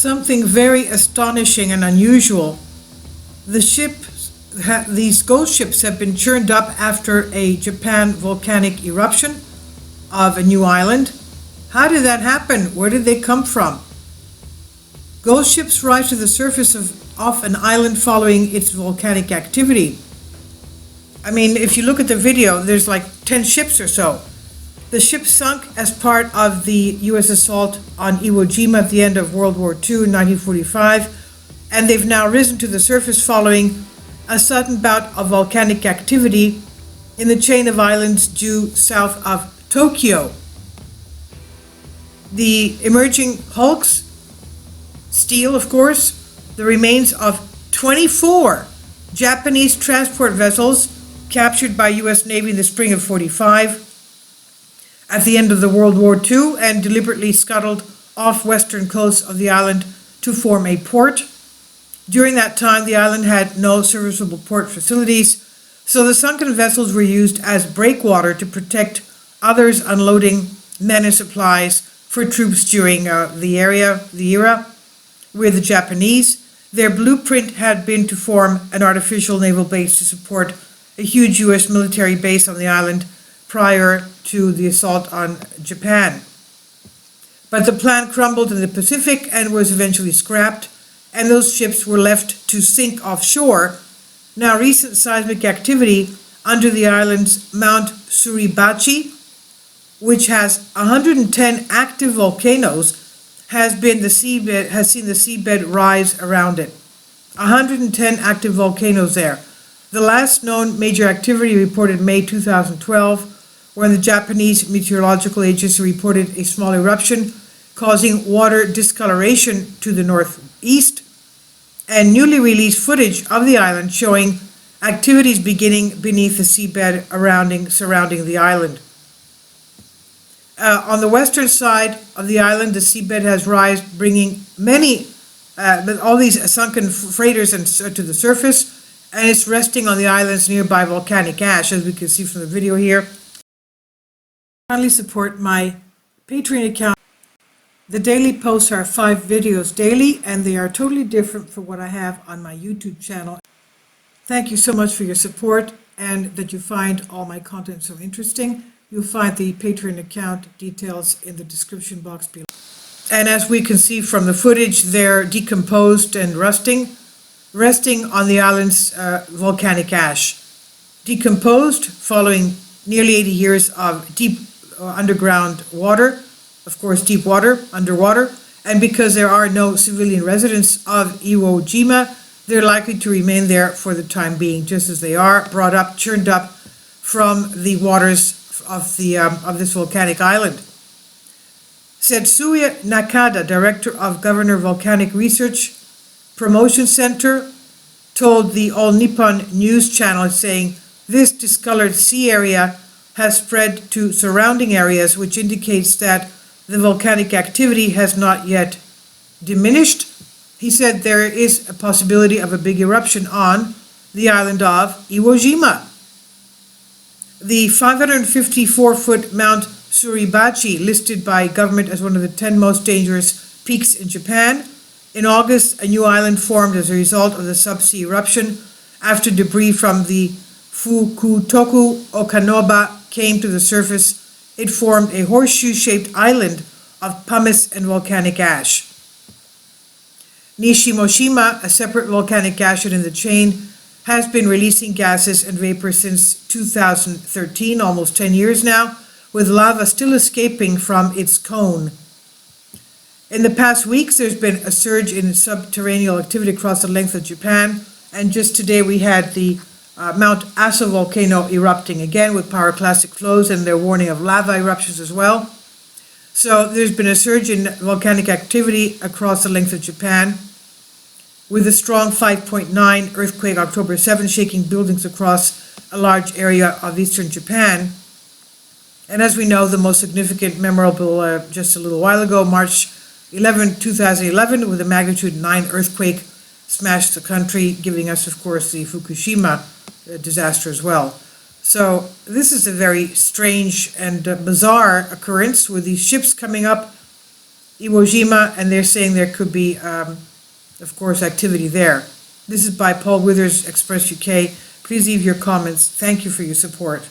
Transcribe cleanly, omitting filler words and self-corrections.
Something very astonishing and unusual. These ghost ships have been churned up after a Japan volcanic eruption of a new island. How did that happen? Where did they come from? Ghost ships rise to the surface off an island following its volcanic activity. I mean, if you look at the video, there's like 10 ships or so. The ship sunk as part of the U.S. assault on Iwo Jima at the end of World War II in 1945, and they've now risen to the surface following a sudden bout of volcanic activity in the chain of islands due south of Tokyo. The emerging hulks, steel of course, the remains of 24 Japanese transport vessels captured by U.S. Navy in the spring of '45 at the end of the World War II and deliberately scuttled off western coast of the island to form a port. During that time, the island had no serviceable port facilities, so the sunken vessels were used as breakwater to protect others unloading men and supplies for troops during the era with the Japanese. Their blueprint had been to form an artificial naval base to support a huge U.S. military base on the island prior to the assault on Japan. But the plan crumbled in the Pacific and was eventually scrapped, and those ships were left to sink offshore. Now, recent seismic activity under the island's Mount Suribachi, which has 110 active volcanoes, has seen the seabed rise around it. 110 active volcanoes there. The last known major activity reported May 2012, when the Japanese Meteorological Agency reported a small eruption causing water discoloration to the northeast, and newly released footage of the island showing activities beginning beneath the seabed surrounding the island. On the western side of the island, the seabed has risen, bringing all these sunken freighters to the surface, and it's resting on the island's nearby volcanic ash, as we can see from the video here. Kindly support my Patreon account. The daily posts are 5 videos daily, and they are totally different from what I have on my YouTube channel. Thank you so much for your support and that you find all my content so interesting. You'll find the Patreon account details in the description box below. And as we can see from the footage, they're decomposed and resting on the island's volcanic ash. Decomposed following nearly 80 years of deep underground water, of course deep water, underwater, and because there are no civilian residents of Iwo Jima, they're likely to remain there for the time being, just as they are, churned up from the waters of this volcanic island. Setsuya Nakada, director of Governor Volcanic Research Promotion Center, told the All Nippon News channel, saying, "This discolored sea area has spread to surrounding areas, which indicates that the volcanic activity has not yet diminished." He said there is a possibility of a big eruption on the island of Iwo Jima. The 554-foot Mount Suribachi, listed by government as one of the 10 most dangerous peaks in Japan. In August, a new island formed as a result of the subsea eruption after debris from the Fukutoku Okanoba came to the surface. It formed a horseshoe-shaped island of pumice and volcanic ash. Nishimoshima, a separate volcanic acid in the chain, has been releasing gases and vapor since 2013, almost 10 years now, with lava still escaping from its cone. In the past weeks, there's been a surge in subterranean activity across the length of Japan, and just today we had the Mount Aso volcano erupting again with pyroclastic flows, and they're warning of lava eruptions as well. So there's been a surge in volcanic activity across the length of Japan, with a strong 5.9 earthquake October 7 shaking buildings across a large area of eastern Japan. And as we know, the most significant, memorable just a little while ago, March 11, 2011, with a magnitude 9 earthquake smashed the country, giving us, of course, the Fukushima disaster as well. So this is a very strange and bizarre occurrence with these ships coming up Iwo Jima, and they're saying there could be, of course, activity there. This is by Paul Withers, Express UK. Please leave your comments. Thank you for your support.